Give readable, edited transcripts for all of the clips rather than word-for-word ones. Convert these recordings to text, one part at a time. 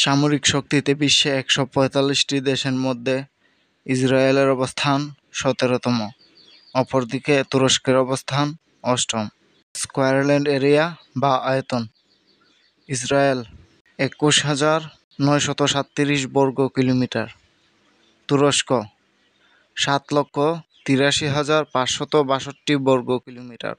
সামরিক শক্তিতে বিশ্বে ১৪৫টি দেশের মধ্যে ইসরায়েলের অবস্থান ১৭তম, অপরদিকে তুরস্কের অবস্থান ৮ম। স্কয়ারল্যান্ড এরিয়া বা আয়তন: ইসরায়েল ২১,৯৩৭ বর্গ কিলোমিটার, তুরস্ক ৭,৮৩,৫৬২ বর্গ কিলোমিটার।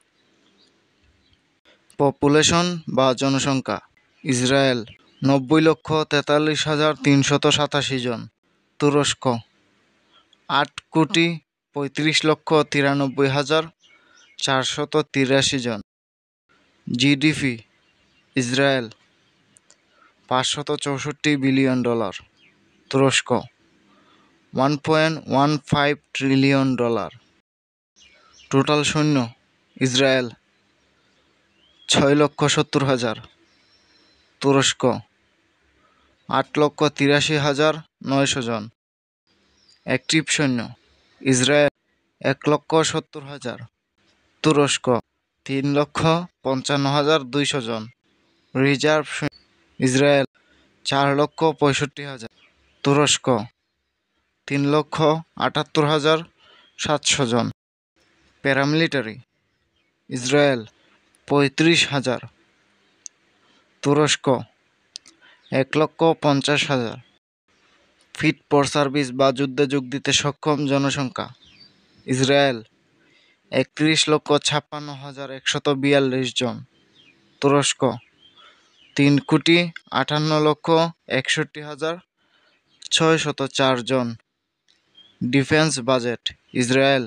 পপুলেশন বা জনসংখ্যা: ইসরায়েল ৯০,৪৩,৩৮৭ জন, তুরস্ক ৮,৩৫,৯৩,৪৮৩ জন। জিডিপি: ইসরায়েল $৫৬৪ বিলিয়ন, তুরস্ক $1.15 ট্রিলিয়ন। টোটাল সৈন্য: ইসরায়েল ৬,৭০,০০০, তুরস্ক ৮,৮৩,৯০০ জন। অ্যাক্টিভ সৈন্য: ইসরায়েল ১,৭০,০০০, তুরস্ক ৩,৫৫,২০০ জন। রিজার্ভ সৈন্য: ইসরায়েল ৪,৬৫,০০০, তুরস্ক ৩,৭৮,৭০০ জন। প্যারামিলিটারি: ইসরায়েল ৩৫,০০০, তুরস্ক ১,৫০,০০০। ফিট ফর সার্ভিস বা যুদ্ধে যোগ দিতে সক্ষম জনসংখ্যা: ইসরায়েল ৩১,৫৬,১৪২ জন, তুরস্ক ৩,৫৮,৬১,৬০৪ জন। ডিফেন্স বাজেট: ইসরায়েল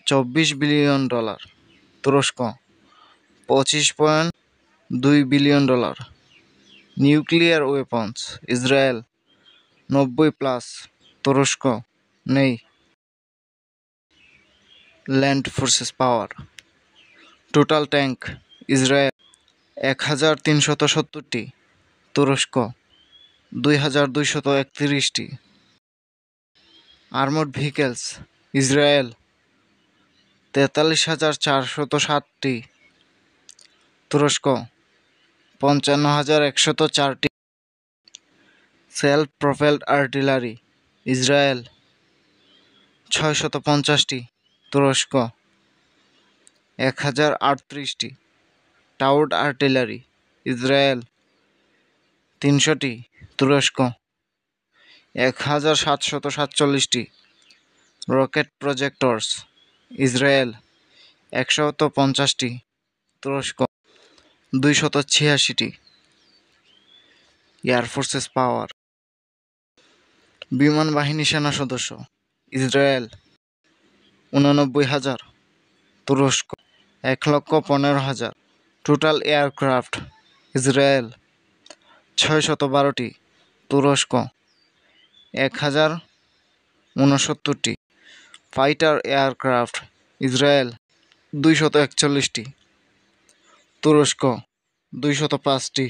$২৪ বিলিয়ন, তুরস্ক $২৫.২ বিলিয়ন। নিউক্লিয়ার ওয়েপন্স: ইসরায়েল ৯০+, তুরস্ক নেই। ল্যান্ড ফোর্সেস পাওয়ার: টোটাল ট্যাঙ্ক: ইসরায়েল ১,৩৭০টি, তুরস্ক ২,২৩১টি। আর্মড ভেহিকেলস: ইসরায়েল ৪৩,৪৬০টি, তুরস্ক ৫৫,১০৪টি। সেলফ প্রপেলড আর্টিলারি: ইসরায়েল ৬৫০টি, তুরস্ক ১,০৩৮টি। টাউড আর্টিলারি: ইসরায়েল ৩০০টি, তুরস্ক ১,৭৪৭টি। রকেট প্রজেক্টরস: ইসরায়েল ১৫০টি, তুরস্ক ২৮৬টি। এয়ার ফোর্সেস পাওয়ার: বিমান বাহিনী সেনা সদস্য: ইসরায়েল ৮৯,০০০, তুরস্ক ১,১৫,০০০। টোটাল এয়ারক্রাফট: ইসরায়েল ৬১২টি, তুরস্ক ১,০৬৯টি। ফাইটার এয়ারক্রাফট: ইসরায়েল ২৪১টি, তুরস্ক ২০৫টি।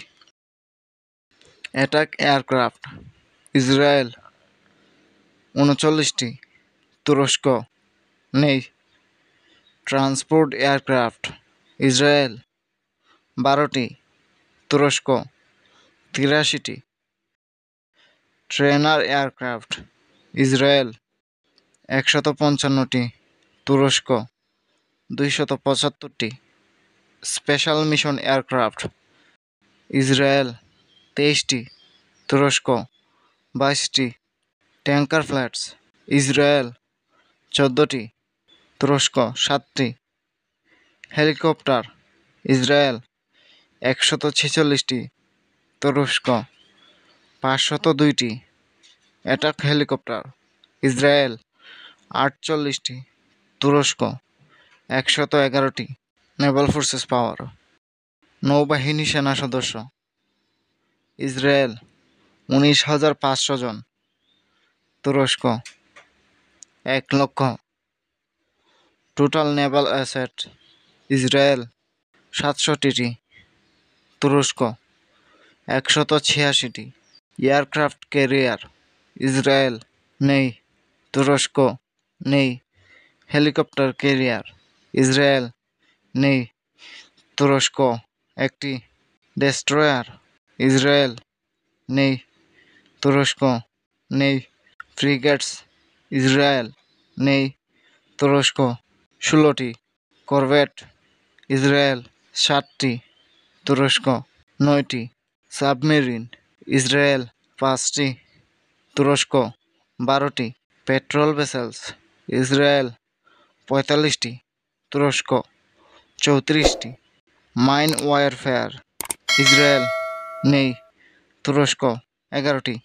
অ্যাটাক এয়ারক্রাফট: ইসরায়েল ৩৯টি, তুরস্ক নেই। ট্রান্সপোর্ট এয়ারক্রাফট: ইসরায়েল ১২টি, তুরস্ক ৮৩টি। ট্রেনার এয়ারক্রাফট: ইসরায়েল ১৫৫টি, তুরস্ক ২৭৫টি। স্পেশাল মিশন এয়ারক্রাফট: ইসরায়েল ২৩টি, তুরস্ক ২২টি। ট্যাঙ্কার ফ্লাইটস: ইসরায়েল ১৪টি, তুরস্ক ৭টি। হেলিকপ্টার: ইসরায়েল ১৪৬টি, তুরস্ক ৫০২টি। অ্যাটাক হেলিকপ্টার: ইসরায়েল ৪৮টি, তুরস্ক ১১১টি। নেভাল ফোর্সেস পাওয়ার: নৌবাহিনী সেনা সদস্য: ইসরায়েল ১৯,৫০০ জন, তুরস্ক ১,০০,০০০। টোটাল নেভাল অ্যাসেট: ইসরায়েল ৬৭টি, তুরস্ক ১৮৬টি। এয়ারক্রাফট ক্যারিয়ার: ইসরায়েল নেই, তুরস্ক নেই। হেলিকপ্টার ক্যারিয়ার: ইসরায়েল নেই, তুরস্ক একটি। ডেস্ট্রয়ার: ইসরায়েল নেই। তুরস্ক নেই। ফ্রিগেটস ইসরায়েল নেই। তুরস্ক 16টি। Corvette Israel 7টি। তুরস্ক 9টি। সাবমেরিন ইসরায়েল 5টি। তুরস্ক 12টি। পেট্রোল ভেসেলস ইসরায়েল 45টি। তুরস্ক 34টি। মাইন ওয়ারফেয়ার ইসরায়েল নেই। তুরস্ক 11টি।